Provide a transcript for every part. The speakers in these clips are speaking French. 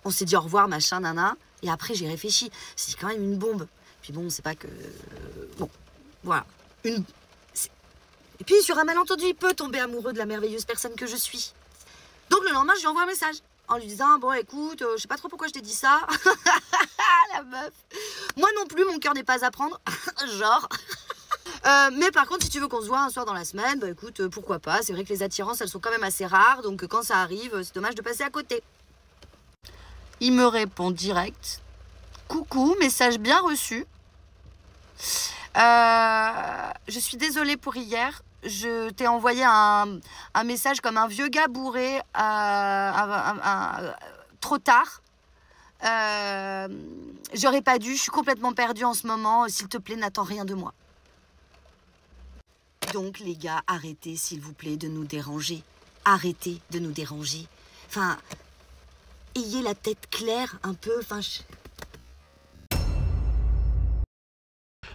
On s'est dit au revoir, machin, nana. Et après, j'ai réfléchi. C'est quand même une bombe. Puis bon, c'est pas que... Bon, voilà. Et puis, sur un malentendu, il peut tomber amoureux de la merveilleuse personne que je suis. Donc, le lendemain, je lui envoie un message. En lui disant, bon, écoute, je sais pas trop pourquoi je t'ai dit ça. La meuf. Moi non plus, mon cœur n'est pas à prendre. Genre... mais par contre, si tu veux qu'on se voit un soir dans la semaine, bah écoute, pourquoi pas. C'est vrai que les attirances, elles sont quand même assez rares. Donc, quand ça arrive, c'est dommage de passer à côté. Il me répond direct. Coucou, message bien reçu. Je suis désolée pour hier. Je t'ai envoyé un message comme un vieux gars bourré trop tard. J'aurais pas dû, je suis complètement perdue en ce moment. S'il te plaît, n'attends rien de moi. Donc, les gars, arrêtez, s'il vous plaît, de nous déranger. Arrêtez de nous déranger. Enfin, ayez la tête claire un peu. Enfin,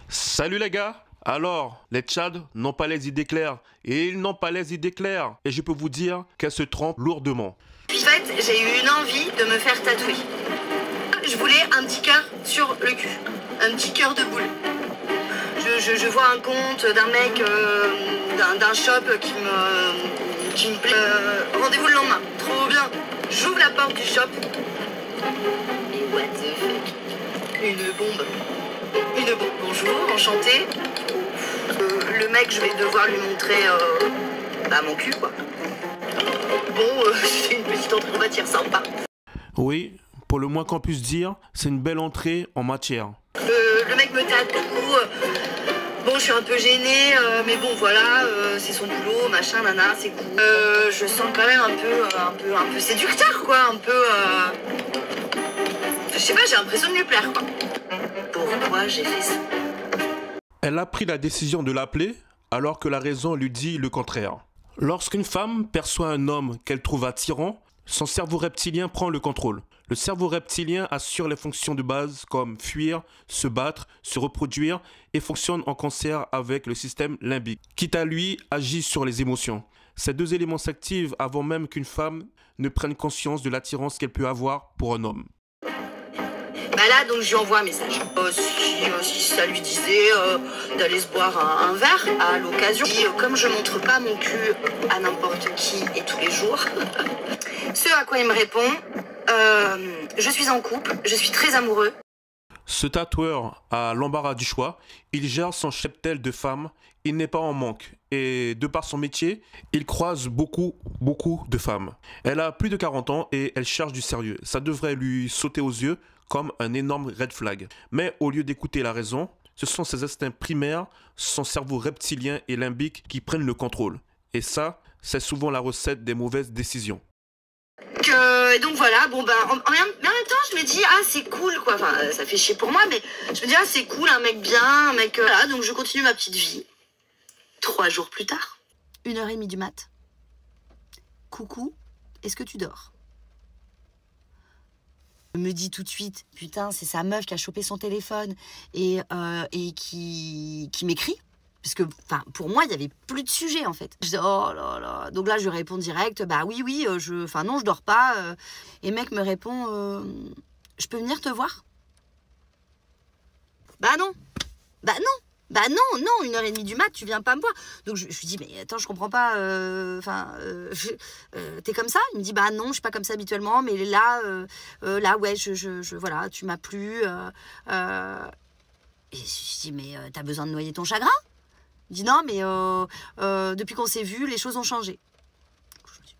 Salut les gars. Alors, les Tchads n'ont pas les idées claires. Et ils n'ont pas les idées claires. Et je peux vous dire qu'elles se trompent lourdement. Puis en fait, j'ai eu une envie de me faire tatouer. Je voulais un petit cœur sur le cul. Un petit cœur de boule. Je vois un compte d'un mec, d'un shop qui me plaît. Rendez-vous le lendemain. Trop bien. J'ouvre la porte du shop. Et what the fuck? Une bombe. Une bombe. Bonjour, enchanté. Le mec, je vais devoir lui montrer mon cul, quoi. C'est une petite entrée en matière sympa. Oui, pour le moins qu'on puisse dire, c'est une belle entrée en matière. Le mec me tatoue. Bon, je suis un peu gênée, mais bon, voilà, c'est son boulot, machin, nana, c'est cool. Je sens quand même un peu séducteur, quoi, un peu... Je sais pas, j'ai l'impression de lui plaire, quoi. Pourquoi j'ai fait ça? Elle a pris la décision de l'appeler alors que la raison lui dit le contraire. Lorsqu'une femme perçoit un homme qu'elle trouve attirant, son cerveau reptilien prend le contrôle. Le cerveau reptilien assure les fonctions de base comme fuir, se battre, se reproduire et fonctionne en concert avec le système limbique, qui à lui agit sur les émotions. Ces deux éléments s'activent avant même qu'une femme ne prenne conscience de l'attirance qu'elle peut avoir pour un homme. Bah là, donc je lui envoie un message. Si ça lui disait d'aller se boire un verre à l'occasion. Comme je montre pas mon cul à n'importe qui et tous les jours, ce à quoi il me répond, je suis en couple, je suis très amoureux. Ce tatoueur a l'embarras du choix, il gère son cheptel de femmes, il n'est pas en manque et de par son métier, il croise beaucoup de femmes. Elle a plus de 40 ans et elle cherche du sérieux, ça devrait lui sauter aux yeux comme un énorme red flag. Mais au lieu d'écouter la raison, ce sont ses instincts primaires, son cerveau reptilien et limbique qui prennent le contrôle. Et ça, c'est souvent la recette des mauvaises décisions. Et donc voilà, bon ben, mais en même temps, je me dis, ah c'est cool quoi, enfin ça fait chier pour moi, mais je me dis, ah c'est cool, un mec bien, un mec, voilà, donc je continue ma petite vie. 3 jours plus tard, 1h30 du mat. Coucou, est-ce que tu dors? Je me dis tout de suite, putain, c'est sa meuf qui a chopé son téléphone et qui m'écrit. Parce que, enfin, pour moi, il n'y avait plus de sujet, en fait. Je dis, oh là là. Donc là, je réponds direct, bah oui, non, je dors pas. Et le mec me répond, je peux venir te voir? Bah non. Bah non, 1h30 du mat, tu viens pas me voir. Donc je lui dis, mais attends, je comprends pas, t'es comme ça? Il me dit, bah non, je suis pas comme ça habituellement, mais là, ouais, voilà, tu m'as plu. Et je lui dis, mais t'as besoin de noyer ton chagrin? Il dit, non, mais depuis qu'on s'est vu, les choses ont changé. Je me dis,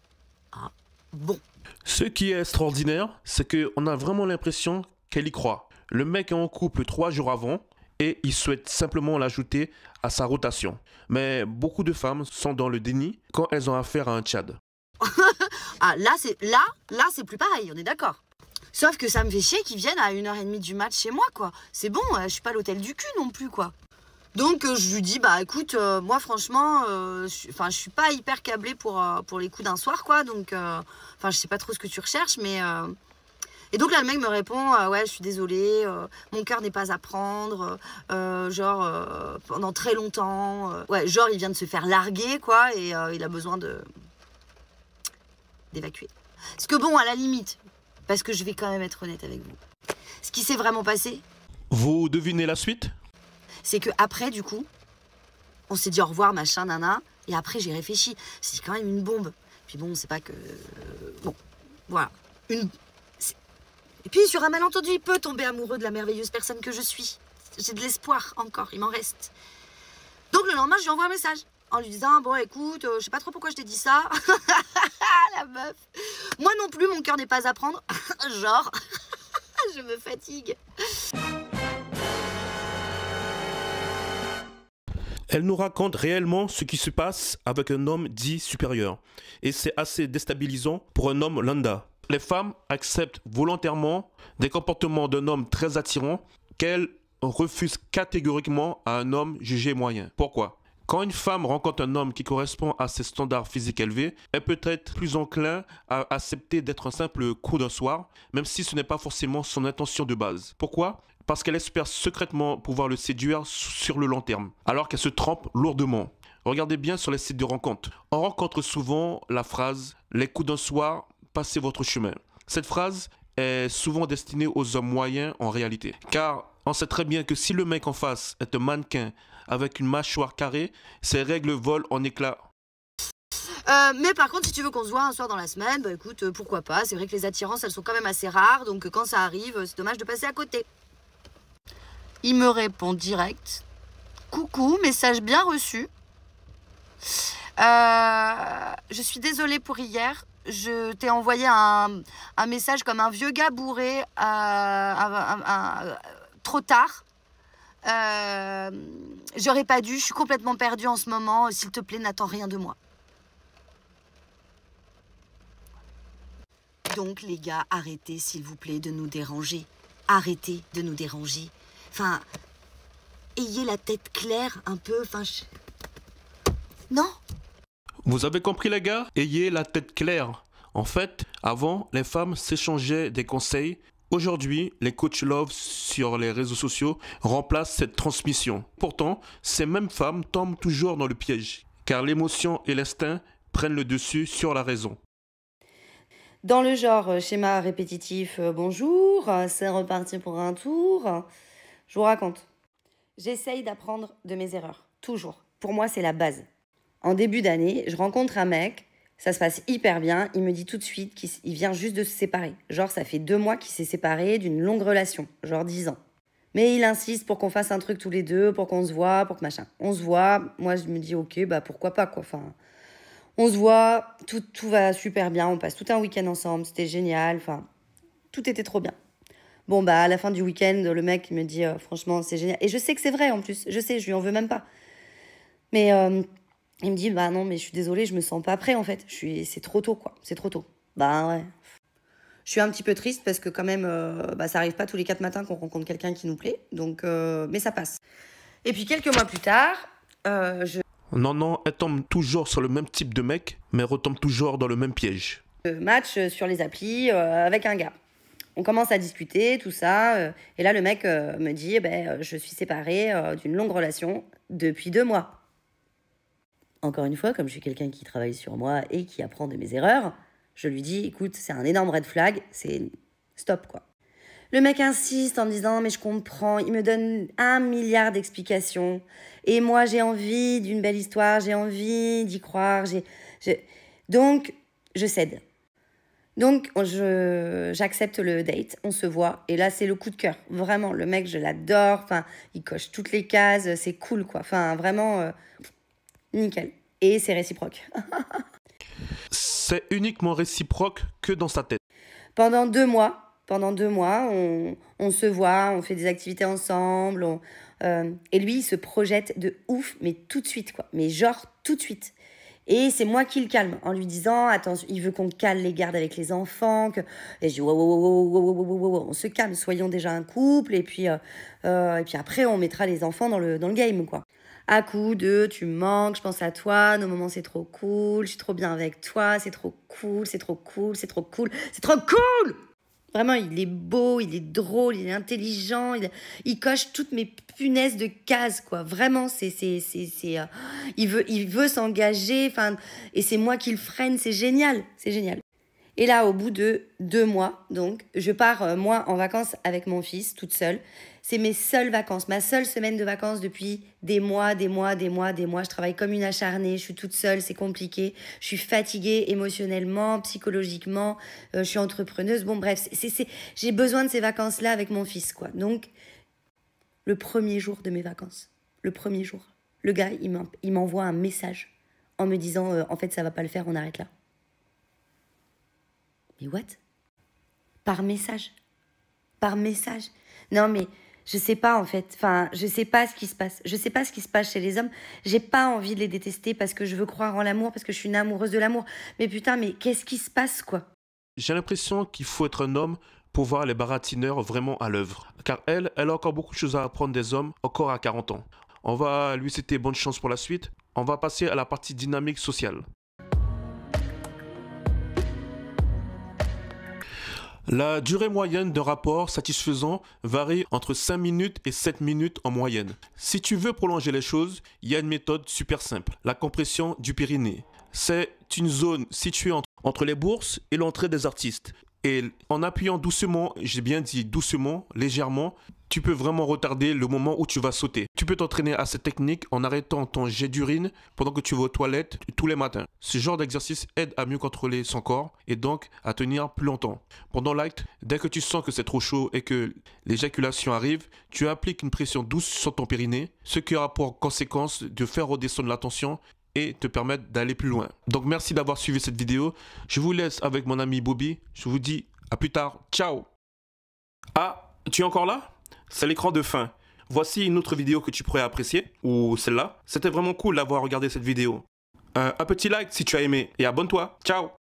ah, bon. Ce qui est extraordinaire, c'est qu'on a vraiment l'impression qu'elle y croit. Le mec est en couple 3 jours avant, et il souhaite simplement l'ajouter à sa rotation. Mais beaucoup de femmes sont dans le déni quand elles ont affaire à un Tchad. Ah, là, c'est plus pareil, on est d'accord. Sauf que ça me fait chier qu'ils viennent à 1h30 du mat chez moi, quoi. C'est bon, je suis pas l'hôtel du cul non plus, quoi. Donc, je lui dis, bah écoute, moi, franchement, je suis pas hyper câblée pour les coups d'un soir, quoi. Donc, je sais pas trop ce que tu recherches, mais... Et donc là, le mec me répond, ouais, je suis désolée, mon cœur n'est pas à prendre, pendant très longtemps. Ouais, genre, il vient de se faire larguer, quoi, et il a besoin d'évacuer. Parce que bon, à la limite, Parce que je vais quand même être honnête avec vous. Ce qui s'est vraiment passé, Vous devinez la suite? c'est que après, du coup, on s'est dit au revoir, machin, nana. Et après, j'ai réfléchi. C'est quand même une bombe. Puis bon, c'est pas que... Bon, voilà. Et puis, sur un malentendu, il peut tomber amoureux de la merveilleuse personne que je suis. J'ai de l'espoir encore, il m'en reste. Donc le lendemain, je lui envoie un message en lui disant, bon, écoute, je sais pas trop pourquoi je t'ai dit ça. La meuf. Moi non plus, mon cœur n'est pas à prendre. Genre, je me fatigue. Elle nous raconte réellement ce qui se passe avec un homme dit supérieur. Et c'est assez déstabilisant pour un homme lambda. Les femmes acceptent volontairement des comportements d'un homme très attirant qu'elles refusent catégoriquement à un homme jugé moyen. Pourquoi? Quand une femme rencontre un homme qui correspond à ses standards physiques élevés, elle peut être plus enclin à accepter d'être un simple coup d'un soir, même si ce n'est pas forcément son intention de base. Pourquoi? Parce qu'elle espère secrètement pouvoir le séduire sur le long terme, alors qu'elle se trompe lourdement. Regardez bien sur les sites de rencontres. On rencontre souvent la phrase « les coups d'un soir, passez votre chemin ». Cette phrase est souvent destinée aux hommes moyens en réalité. Car on sait très bien que si le mec en face est un mannequin avec une mâchoire carrée, ses règles volent en éclats. Mais par contre, si tu veux qu'on se voit un soir dans la semaine, bah écoute, pourquoi pas. C'est vrai que les attirances, elles sont quand même assez rares, donc quand ça arrive, c'est dommage de passer à côté. Il me répond direct. Coucou, message bien reçu. Je suis désolée pour hier. Je t'ai envoyé un message comme un vieux gars bourré trop tard. J'aurais pas dû, je suis complètement perdue en ce moment. S'il te plaît, n'attends rien de moi. Donc les gars, arrêtez s'il vous plaît de nous déranger. Arrêtez de nous déranger. Enfin, ayez la tête claire un peu. Enfin, non. Vous avez compris les gars? Ayez la tête claire. En fait, avant, les femmes s'échangeaient des conseils. Aujourd'hui, les coachs love sur les réseaux sociaux remplacent cette transmission. Pourtant, ces mêmes femmes tombent toujours dans le piège, car l'émotion et l'instinct prennent le dessus sur la raison. Dans le genre schéma répétitif, bonjour, c'est reparti pour un tour. Je vous raconte. J'essaye d'apprendre de mes erreurs, toujours. Pour moi, c'est la base. En début d'année, je rencontre un mec, ça se passe hyper bien, il me dit tout de suite qu'il vient juste de se séparer. Genre, ça fait 2 mois qu'il s'est séparé d'une longue relation, genre 10 ans. Mais il insiste pour qu'on fasse un truc tous les deux, pour qu'on se voit, pour que machin. On se voit, moi je me dis ok, bah pourquoi pas quoi, enfin... On se voit, tout va super bien, on passe tout un week-end ensemble, c'était génial, enfin, tout était trop bien. Bon, bah, à la fin du week-end, le mec, il me dit, franchement, c'est génial. Et je sais que c'est vrai, en plus, je sais, je lui en veux même pas. Mais il me dit, bah non, mais je suis désolée, je me sens pas prêt, en fait. C'est trop tôt, quoi, c'est trop tôt. Bah ouais. Je suis un petit peu triste parce que quand même, ça arrive pas tous les 4 matins qu'on rencontre quelqu'un qui nous plaît, donc, mais ça passe. Et puis, quelques mois plus tard, Non, elle tombe toujours sur le même type de mec, mais retombe toujours dans le même piège. Match sur les applis avec un gars. On commence à discuter, tout ça. Et là, le mec me dit, je suis séparée d'une longue relation depuis 2 mois. Encore une fois, comme je suis quelqu'un qui travaille sur moi et qui apprend de mes erreurs, je lui dis, écoute, c'est un énorme red flag, c'est stop, quoi. Le mec insiste en me disant, mais je comprends, il me donne 1 milliard d'explications. Et moi, j'ai envie d'une belle histoire, j'ai envie d'y croire. Donc, je cède. Donc, j'accepte le date, on se voit. Et là, c'est le coup de cœur. Vraiment, le mec, je l'adore. Enfin, il coche toutes les cases, c'est cool, quoi. Enfin, vraiment, nickel. Et c'est réciproque. C'est uniquement réciproque que dans sa tête. Pendant 2 mois, on se voit, on fait des activités ensemble. Et lui, il se projette de ouf, mais tout de suite, quoi. Mais genre, tout de suite. Et c'est moi qui le calme en lui disant, attention, il veut qu'on cale les gardes avec les enfants. Et je dis, wow, on se calme, soyons déjà un couple. Et puis après, on mettra les enfants dans le game, quoi. À coup de, tu me manques, je pense à toi, nos moments c'est trop cool, je suis trop bien avec toi, c'est trop cool, c'est trop cool, c'est trop cool, c'est trop cool! Vraiment, il est beau, il est drôle, il est intelligent, il coche toutes mes punaises de cases, quoi. Vraiment, il veut s'engager, enfin, et c'est moi qui le freine, c'est génial, c'est génial. Et là, au bout de 2 mois, donc, je pars, moi, en vacances avec mon fils, toute seule. C'est mes seules vacances, ma seule semaine de vacances depuis des mois. Je travaille comme une acharnée, je suis toute seule, c'est compliqué. Je suis fatiguée émotionnellement, psychologiquement, je suis entrepreneuse. Bon, bref, j'ai besoin de ces vacances-là avec mon fils, quoi. Donc, le premier jour de mes vacances, le gars, il m'envoie un message en me disant en fait, ça va pas le faire, on arrête là. Mais what? Par message. Non, mais je sais pas, en fait. Enfin, je sais pas ce qui se passe. Je sais pas ce qui se passe chez les hommes. J'ai pas envie de les détester parce que je veux croire en l'amour, parce que je suis une amoureuse de l'amour. Mais putain, mais qu'est-ce qui se passe, quoi? J'ai l'impression qu'il faut être un homme pour voir les baratineurs vraiment à l'œuvre. Car elle a encore beaucoup de choses à apprendre des hommes, encore à 40 ans. On va lui souhaiter bonne chance pour la suite. On va passer à la partie dynamique sociale. La durée moyenne d'un rapport satisfaisant varie entre 5 minutes et 7 minutes en moyenne. Si tu veux prolonger les choses, il y a une méthode super simple. La compression du périnée. C'est une zone située entre les bourses et l'entrée des artistes. Et en appuyant doucement, j'ai bien dit doucement, légèrement, tu peux vraiment retarder le moment où tu vas sauter. Tu peux t'entraîner à cette technique en arrêtant ton jet d'urine pendant que tu vas aux toilettes tous les matins. Ce genre d'exercice aide à mieux contrôler son corps et donc à tenir plus longtemps. Pendant l'acte, dès que tu sens que c'est trop chaud et que l'éjaculation arrive, tu appliques une pression douce sur ton périnée, ce qui aura pour conséquence de faire redescendre la tension et te permettre d'aller plus loin. Donc merci d'avoir suivi cette vidéo. Je vous laisse avec mon ami Bobby. Je vous dis à plus tard. Ciao. Ah, tu es encore là? C'est l'écran de fin. Voici une autre vidéo que tu pourrais apprécier, ou celle-là. C'était vraiment cool d'avoir regardé cette vidéo. Un petit like si tu as aimé et abonne-toi. Ciao.